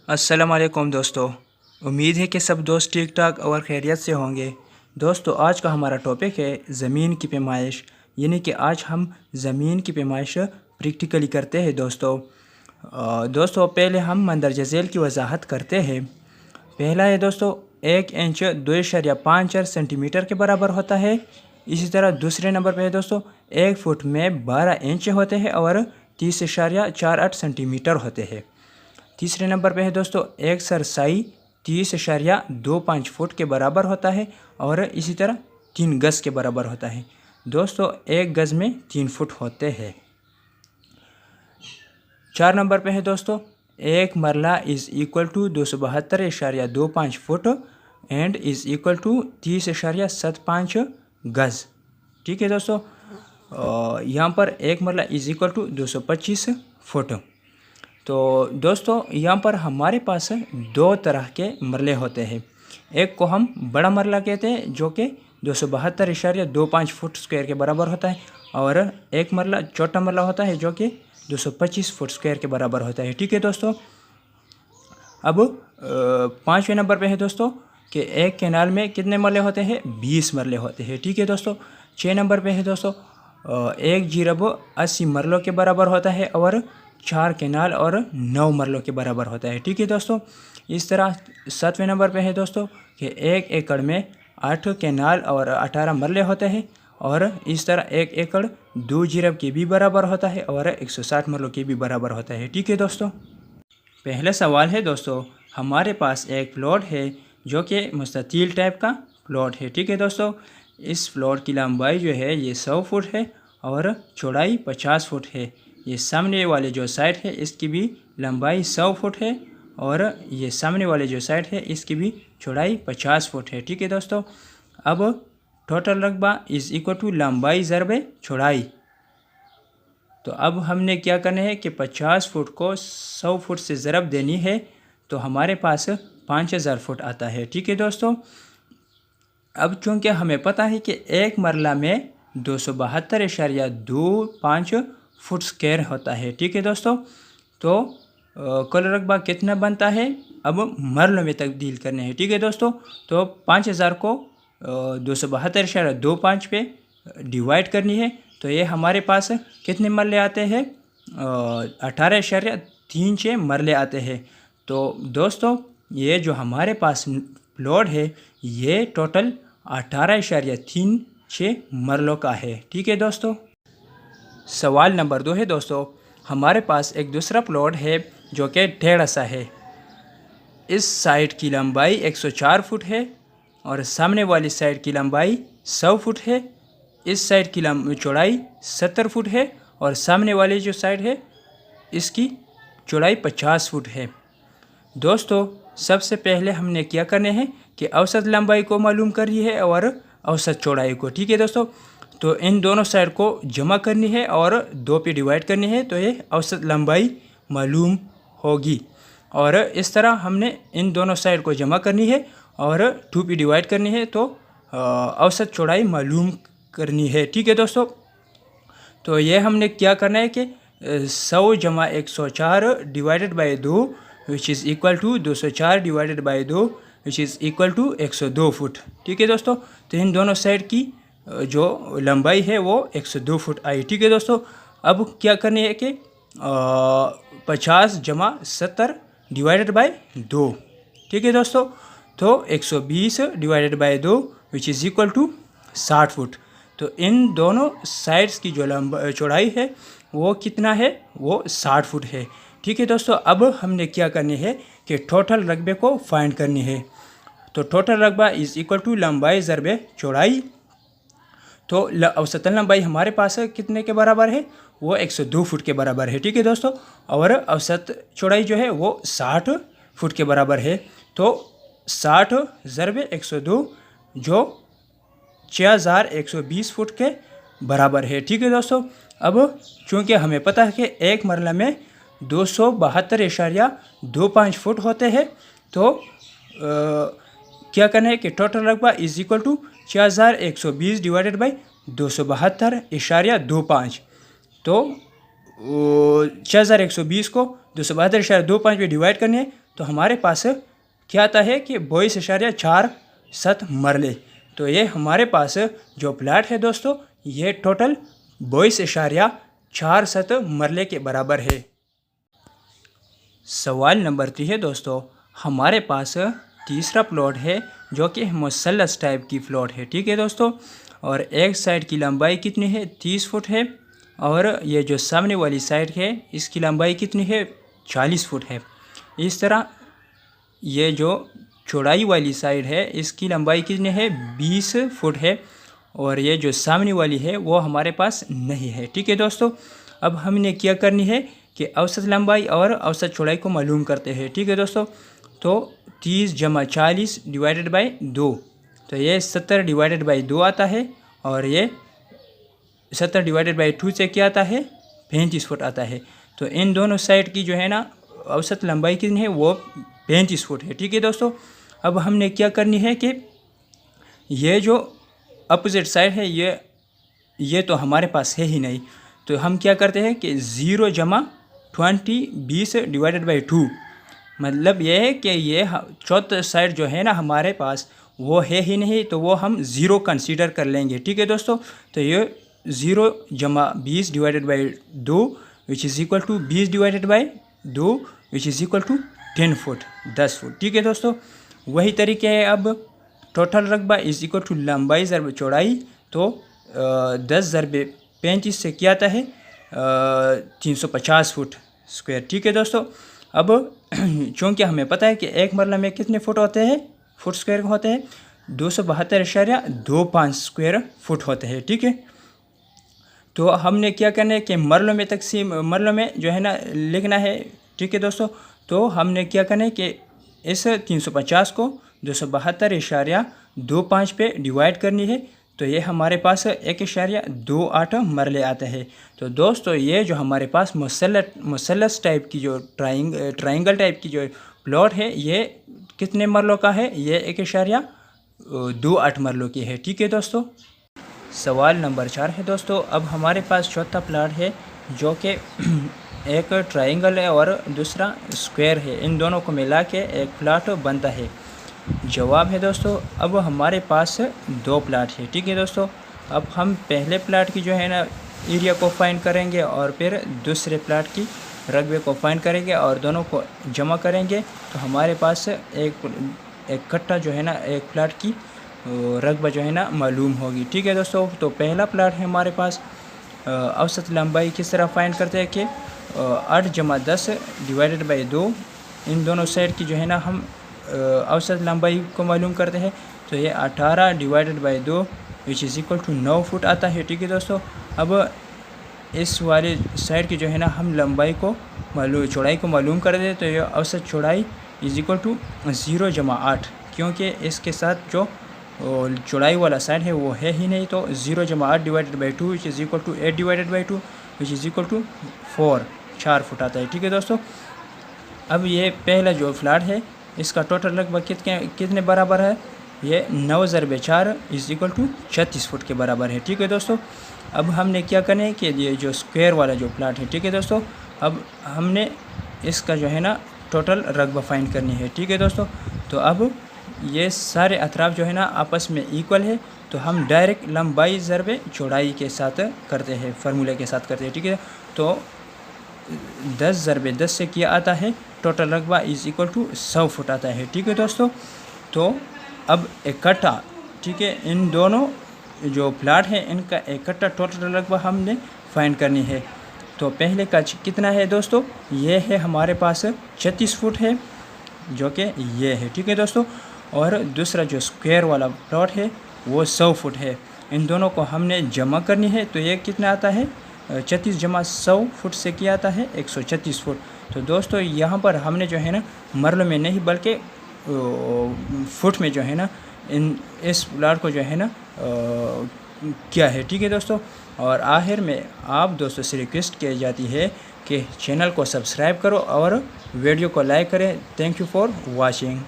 अस्सलाम वालेकुम दोस्तों। उम्मीद है कि सब दोस्त ठीक ठाक और खैरियत से होंगे। दोस्तों, आज का हमारा टॉपिक है ज़मीन की पैमाइश, यानी कि आज हम ज़मीन की पैमाइश प्रैक्टिकली करते हैं दोस्तों पहले हम मंदरजा झेल की वजाहत करते हैं। पहला है दोस्तों, 1 इंच 2.54 सेंटीमीटर के बराबर होता है। इसी तरह दूसरे नंबर पे है दोस्तों, 1 फुट में 12 इंच होते हैं और 30.48 सेंटीमीटर होते हैं। तीसरे नंबर पे है दोस्तों, एक सरसाई 30.25 फुट के बराबर होता है और इसी तरह 3 गज़ के बराबर होता है। दोस्तों, 1 गज़ में 3 फुट होते हैं। 4 नंबर पे है दोस्तों, एक marla is equal to 272.25 foot and is equal to 30.75 गज़। ठीक है दोस्तों, यहाँ पर एक marla is equal to 225 foot. तो दोस्तों, यहाँ पर हमारे पास 2 तरह के मरले होते हैं। एक को हम बड़ा मरला कहते हैं जो कि 272.25 फुट स्क्वायर के बराबर होता है, और एक मरला छोटा मरला होता है जो कि 225 फुट स्क्वायर के बराबर होता है। ठीक है दोस्तों, अब 5वें नंबर पे है दोस्तों कि एक कैनाल में कितने मरले होते हैं? 20 मरले होते हैं। ठीक है दोस्तों, 6 नंबर पे है दोस्तों, एक जीरब 80 मरलों के बराबर होता है और 4 कैनाल और 9 मरलों के बराबर होता है। ठीक है दोस्तों, इस तरह 7वें नंबर पे है दोस्तों कि 1 एकड़ में 8 कैनाल और 18 मरले होते हैं, और इस तरह 1 एकड़ 2 जीरब के भी बराबर होता है और 160 मरलों के भी बराबर होता है। ठीक है दोस्तों, पहला सवाल है दोस्तों, हमारे पास एक प्लॉट है जो कि मुस्ततील टाइप का प्लॉट है। ठीक है दोस्तों, इस प्लॉट की लंबाई जो है ये 100 फुट है और चौड़ाई 50 फुट है। ये सामने वाले जो साइड है इसकी भी लंबाई 100 फुट है और ये सामने वाले जो साइड है इसकी भी चौड़ाई 50 फुट है। ठीक है दोस्तों, अब टोटल रकबा इज़ इक्वल टू लंबाई ज़रबे चौड़ाई। तो अब हमने क्या करना है कि 50 फुट को 100 फुट से ज़रब देनी है, तो हमारे पास 5000 फुट आता है। ठीक है दोस्तों, अब चूँकि हमें पता है कि एक मरला में 272.25 फुट स्क्वायर होता है। ठीक है दोस्तों, तो कुल रकबा कितना बनता है अब मरलों में तब्दील करने हैं। ठीक है दोस्तों, तो 5000 को 272.25 पे डिवाइड करनी है, तो ये हमारे पास कितने मरले आते हैं? 18.36 मरले आते हैं। तो दोस्तों, ये जो हमारे पास प्लॉट है ये टोटल 18.36 मरलों का है। ठीक है दोस्तों, सवाल नंबर 2 है दोस्तों, हमारे पास एक दूसरा प्लॉट है जो कि टेढ़ा सा है। इस साइड की लंबाई 104 फुट है और सामने वाली साइड की लंबाई 100 फुट है। इस साइड की चौड़ाई 70 फुट है और सामने वाली जो साइड है इसकी चौड़ाई 50 फुट है। दोस्तों, सबसे पहले हमने क्या करने हैं कि औसत लंबाई को मालूम करनी है और औसत चौड़ाई को। ठीक है दोस्तों, तो इन दोनों साइड को जमा करनी है और 2 पे डिवाइड करनी है, तो ये औसत लंबाई मालूम होगी। और इस तरह हमने इन दोनों साइड को जमा करनी है और 2 पे डिवाइड करनी है, तो औसत चौड़ाई मालूम करनी है। ठीक है दोस्तों, तो ये हमने क्या करना है कि 100 जमा 104 divided by 2 which is equal to 204 divided by 2 which is equal to 102 foot. ठीक है दोस्तों, तो इन दोनों साइड की जो लंबाई है वो 102 फुट आई। ठीक है दोस्तों, अब क्या करनी है कि 50 जमा 70 डिवाइडेड बाई 2। ठीक है दोस्तों, तो 120 divided by 2 which is equal to 60 foot. तो इन दोनों साइड्स की जो चौड़ाई है वो कितना है? वो 60 फुट है। ठीक है दोस्तों, अब हमने क्या करनी है कि टोटल रकबे को फाइंड करनी है। तो टोटल रकबा इज़ इक्वल टू लंबाई ज़रबे चौड़ाई। तो औसतन लंबाई हमारे पास कितने के बराबर है? वो 102 फुट के बराबर है। ठीक है दोस्तों, और औसत चौड़ाई जो है वो 60 फुट के बराबर है। तो 60 ज़रबे 102 जो 6120 फुट के बराबर है। ठीक है दोस्तों, अब चूँकि हमें पता है कि एक मरला में 272.25 फुट होते हैं, तो क्या करना है कि टोटल रकबा is equal to 6120 divided by 272.25। तो 6120 को 272.25 पे डिवाइड करनी है, तो हमारे पास क्या आता है कि 22.47 मरले। तो ये हमारे पास जो प्लाट है दोस्तों, ये टोटल 22.47 मरले के बराबर है। सवाल नंबर 3 है दोस्तों, हमारे पास तीसरा प्लॉट है जो कि मुसल्लस टाइप की प्लॉट है। ठीक है दोस्तों, और एक साइड की लंबाई कितनी है, 30 फुट है, और ये जो सामने वाली साइड है इसकी लंबाई कितनी है, 40 फुट है। इस तरह ये जो चौड़ाई वाली साइड है इसकी लंबाई कितनी है, 20 फुट है, और ये जो सामने वाली है वो हमारे पास नहीं है। ठीक है दोस्तों, अब हमने क्या करनी है कि औसत लंबाई और औसत चौड़ाई को मालूम करते हैं। ठीक है दोस्तों, तो 30 + 40 डिवाइडेड बाई 2, तो ये 70 डिवाइडेड बाई 2 आता है, और ये 70 डिवाइडेड बाई 2 से क्या आता है, 35 फुट आता है। तो इन दोनों साइड की जो है ना औसत लंबाई कितनी है, वो 35 फुट है। ठीक है दोस्तों, अब हमने क्या करनी है कि ये जो अपोजिट साइड है ये तो हमारे पास है ही नहीं, तो हम क्या करते हैं कि 0 + 20 डिवाइडेड बाई 2, मतलब ये है कि ये चौथा साइड जो है ना हमारे पास वो है ही नहीं, तो वो हम 0 कंसीडर कर लेंगे। ठीक है दोस्तों, तो ये 0 + 20 divided by 2 which is equal to 20 divided by 2 which is equal to 10 foot, 10 foot. ठीक है दोस्तों, वही तरीके है। अब टोटल रकबा इज़ इक्वल टू लंबाई ज़रब चौड़ाई, तो 10 ज़रब 35 से क्या आता है, 350 फुट स्क्वायर। ठीक है दोस्तों, अब चूँकि हमें पता है कि एक मरला में कितने फुट होते हैं, फुट स्क्वायर होते हैं, 272.25 स्क्वायर फुट होते हैं। ठीक है, तो हमने क्या करना है कि मरलों में तकसीम, मरलों में जो है ना लिखना है। ठीक है दोस्तों, तो हमने क्या करना है कि इस 350 को 272.25 पे डिवाइड करनी है, तो ये हमारे पास 1.28 मरले आते हैं। तो दोस्तों ये जो हमारे पास मुसल्लस टाइप की जो ट्राइंगल टाइप की जो प्लॉट है ये कितने मरलों का है, ये 1.28 मरलों की है। ठीक है दोस्तों, सवाल नंबर 4 है दोस्तों, अब हमारे पास चौथा प्लॉट है जो कि एक ट्राइंगल है और दूसरा स्क्वायर है, इन दोनों को मिला के एक प्लॉट बनता है। जवाब है दोस्तों, अब हमारे पास 2 प्लॉट है। ठीक है दोस्तों, अब हम पहले प्लॉट की जो है ना एरिया को फाइंड करेंगे और फिर दूसरे प्लॉट की रकबे को फाइंड करेंगे और दोनों को जमा करेंगे, तो हमारे पास एक कट्टा जो है ना एक प्लॉट की रकबा जो है ना मालूम होगी। ठीक है दोस्तों, तो पहला प्लॉट है हमारे पास। औसत लंबाई किस तरह फाइंड करते हैं कि 8 + 10 डिवाइडेड बाई 2, इन दोनों साइड की जो है ना हम औसत लंबाई को मालूम करते हैं, तो ये 18 divided by 2 which is equal to 9 foot आता है। ठीक है दोस्तों, अब इस वाले साइड की जो है ना हम लंबाई को चौड़ाई को मालूम कर दें, तो ये औसत चौड़ाई इज़ इक्वल टू 0 + 8, क्योंकि इसके साथ जो चौड़ाई वाला साइड है वो है ही नहीं, तो 0 + 8 divided by 2 which is equal to 8 divided by 2 which is equal to 4 foot आता है। ठीक है दोस्तों, अब ये पहला जो प्लॉट है इसका टोटल रकबा कितने बराबर है, ये 9 ज़रब 4 इज़ इक्वल टू 36 फुट के बराबर है। ठीक है दोस्तों, अब हमने क्या करना है कि ये जो स्क्वायर वाला जो प्लॉट है, ठीक है दोस्तों, अब हमने इसका जो है ना टोटल रकबा फाइंड करनी है। ठीक है दोस्तों, तो अब ये सारे अतराफ जो है ना आपस में इक्वल है, तो हम डायरेक्ट लंबाई ज़रब चौड़ाई के साथ करते हैं, फार्मूले के साथ करते हैं। ठीक है, तो 10 ज़रब 10 से क्या आता है, टोटल रकबा इज़ इक्वल टू 100 फुट आता है। ठीक है दोस्तों, तो अब इकट्ठा, ठीक है, इन दोनों जो प्लॉट है इनका इकट्ठा टोटल रकबा हमने फाइंड करनी है। तो पहले का कितना है दोस्तों, ये है हमारे पास 36 फुट है जो कि ये है। ठीक है दोस्तों, और दूसरा जो स्क्वायर वाला प्लॉट है वो 100 फुट है। इन दोनों को हमने जमा करनी है, तो ये कितना आता है, 36 + 100 फुट से क्या आता है, 136 फुट। तो दोस्तों यहाँ पर हमने जो है ना मरल में नहीं बल्कि फुट में जो है ना इस प्लॉट को जो है ना क्या है। ठीक है दोस्तों, और आखिर में आप दोस्तों से रिक्वेस्ट की जाती है कि चैनल को सब्सक्राइब करो और वीडियो को लाइक करें। Thank you for watching.